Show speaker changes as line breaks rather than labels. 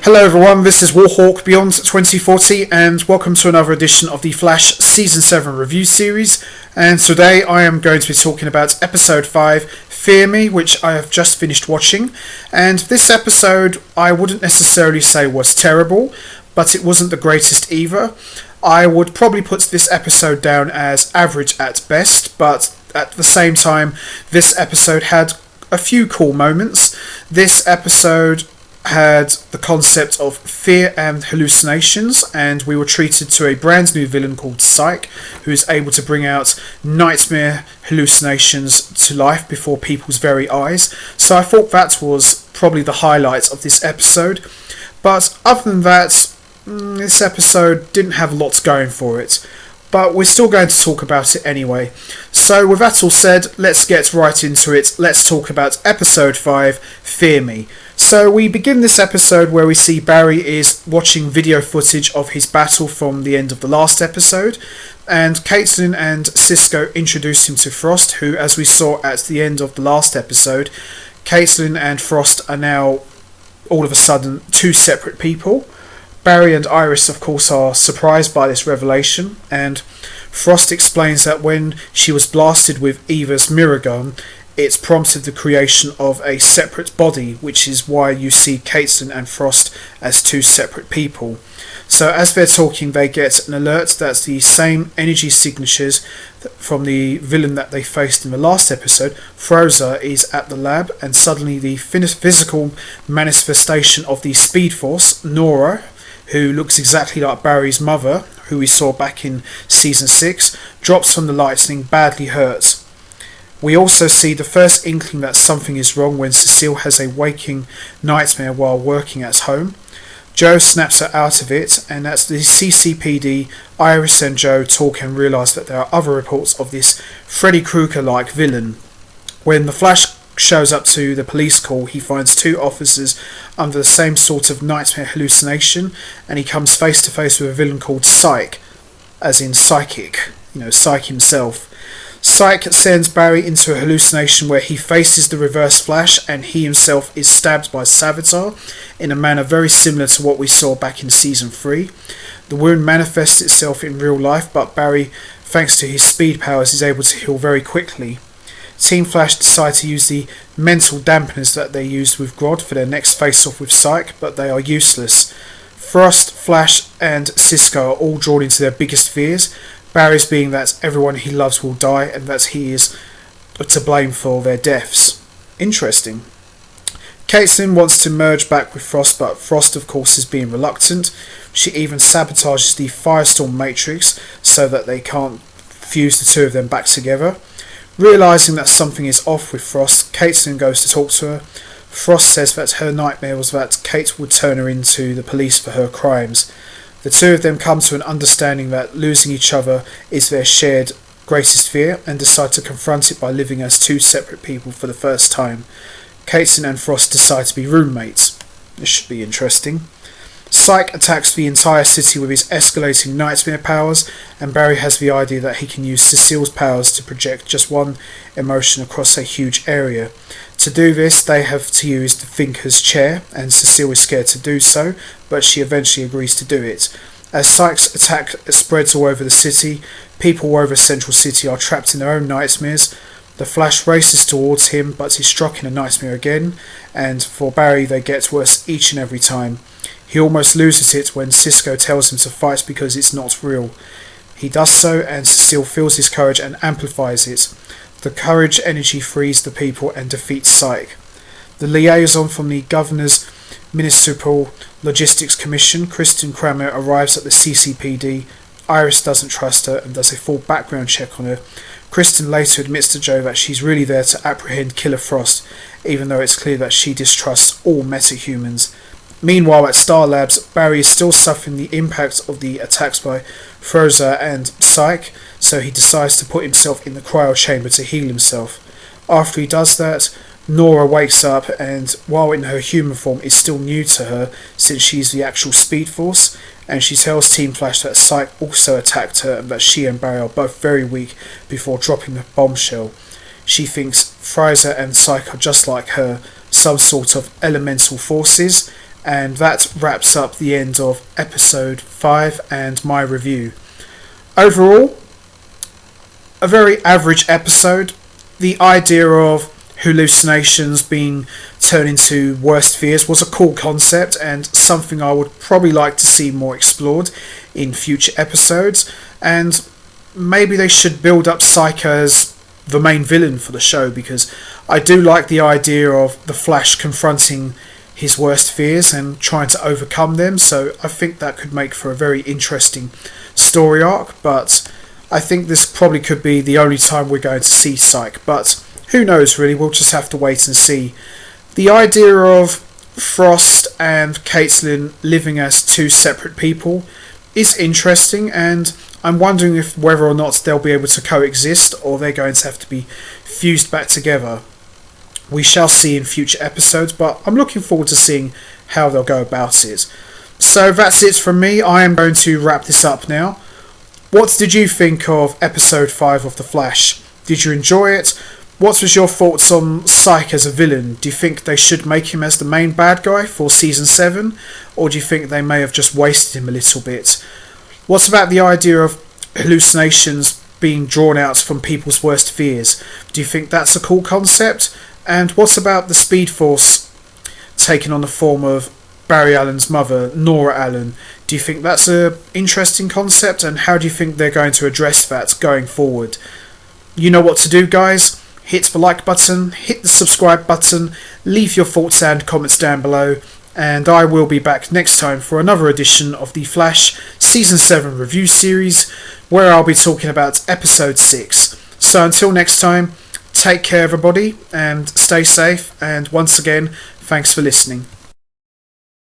Hello everyone, this is Warhawk Beyond 2040 and welcome to another edition of the Flash Season 7 review series. And today I am going to be talking about episode 5, Fear Me, which I have just finished watching. And this episode I wouldn't necessarily say was terrible, but it wasn't the greatest either. I would probably put this episode down as average at best, but at the same time this episode had a few cool moments. This episode had the concept of fear and hallucinations, and we were treated to a brand new villain called Psyche, who is able to bring out nightmare hallucinations to life before people's very eyes. So I thought that was probably the highlight of this episode. But other than that, this episode didn't have lots going for it. But we're still going to talk about it anyway. So with that all said, let's get right into it. Let's talk about episode 5, Fear Me. So we begin this episode where we see Barry is watching video footage of his battle from the end of the last episode, and Caitlin and Cisco introduce him to Frost, who, as we saw at the end of the last episode, Caitlin and Frost are now all of a sudden two separate people. Barry and Iris, of course, are surprised by this revelation, and Frost explains that when she was blasted with Eva's mirror gun, it's prompted the creation of a separate body, which is why you see Caitlin and Frost as two separate people. So as they're talking, they get an alert that the same energy signatures from the villain that they faced in the last episode, Froza, is at the lab, and suddenly the physical manifestation of the Speed Force, Nora, who looks exactly like Barry's mother, who we saw back in Season 6, drops from the lightning, badly hurt. We also see the first inkling that something is wrong when Cecile has a waking nightmare while working at home. Joe snaps her out of it, and as the CCPD, Iris and Joe talk and realise that there are other reports of this Freddy Krueger-like villain. When the Flash shows up to the police call, he finds two officers under the same sort of nightmare hallucination, and he comes face to face with a villain called Psyche, as in psychic, Psyche himself. Psyche sends Barry into a hallucination where he faces the Reverse Flash, and he himself is stabbed by Savitar in a manner very similar to what we saw back in Season 3. The wound manifests itself in real life, but Barry, thanks to his speed powers, is able to heal very quickly. Team Flash decide to use the mental dampeners that they used with Grodd for their next face-off with Psyche, but they are useless. Frost, Flash and Cisco are all drawn into their biggest fears, Barry's being that everyone he loves will die and that he is to blame for their deaths. Interesting. Caitlin wants to merge back with Frost, but Frost of course is being reluctant. She even sabotages the Firestorm Matrix so that they can't fuse the two of them back together. Realising that something is off with Frost, Caitlin goes to talk to her. Frost says that her nightmare was that Kate would turn her into the police for her crimes. The two of them come to an understanding that losing each other is their shared greatest fear, and decide to confront it by living as two separate people for the first time. Caitlin and Frost decide to be roommates. This should be interesting. Psyche attacks the entire city with his escalating nightmare powers, and Barry has the idea that he can use Cecile's powers to project just one emotion across a huge area. To do this, they have to use the Thinker's chair, and Cecile is scared to do so, but she eventually agrees to do it. As Psyche's attack spreads all over the city, people all over Central City are trapped in their own nightmares. The Flash races towards him, but is struck in a nightmare again, and for Barry they get worse each and every time. He almost loses it when Cisco tells him to fight because it's not real. He does so, and Cecile feels his courage and amplifies it. The courage energy frees the people and defeats Psyche. The liaison from the Governor's Municipal Logistics Commission, Kristen Kramer, arrives at the CCPD. Iris doesn't trust her and does a full background check on her. Kristen later admits to Joe that she's really there to apprehend Killer Frost, even though it's clear that she distrusts all metahumans. Meanwhile, at Star Labs, Barry is still suffering the impact of the attacks by Froza and Psyche, so he decides to put himself in the cryo chamber to heal himself. After he does that, Nora wakes up, and while in her human form is still new to her since she's the actual Speed Force, and she tells Team Flash that Psyche also attacked her and that she and Barry are both very weak before dropping the bombshell. She thinks Fryza and Psyche are just like her, some sort of elemental forces, and that wraps up the end of episode 5 and my review. Overall, a very average episode. The idea of hallucinations being turned into worst fears was a cool concept and something I would probably like to see more explored in future episodes, and maybe they should build up Psyche as the main villain for the show, because I do like the idea of the Flash confronting his worst fears and trying to overcome them, so I think that could make for a very interesting story arc, but I think this probably could be the only time we're going to see Psyche, but who knows really, we'll just have to wait and see. The idea of Frost and Caitlin living as two separate people is interesting, and I'm wondering whether or not they'll be able to coexist or they're going to have to be fused back together. We shall see in future episodes, but I'm looking forward to seeing how they'll go about it. So that's it from me. I am going to wrap this up now. What did you think of episode 5 of The Flash? Did you enjoy it? What was your thoughts on Psyche as a villain? Do you think they should make him as the main bad guy for season 7? Or do you think they may have just wasted him a little bit? What about the idea of hallucinations being drawn out from people's worst fears? Do you think that's a cool concept? And what about the Speed Force taking on the form of Barry Allen's mother, Nora Allen? Do you think that's an interesting concept? And how do you think they're going to address that going forward? You know what to do, guys. Hit the like button, hit the subscribe button, leave your thoughts and comments down below, and I will be back next time for another edition of the Flash Season 7 review series, where I'll be talking about episode 6. So until next time, take care everybody, and stay safe, and once again, thanks for listening.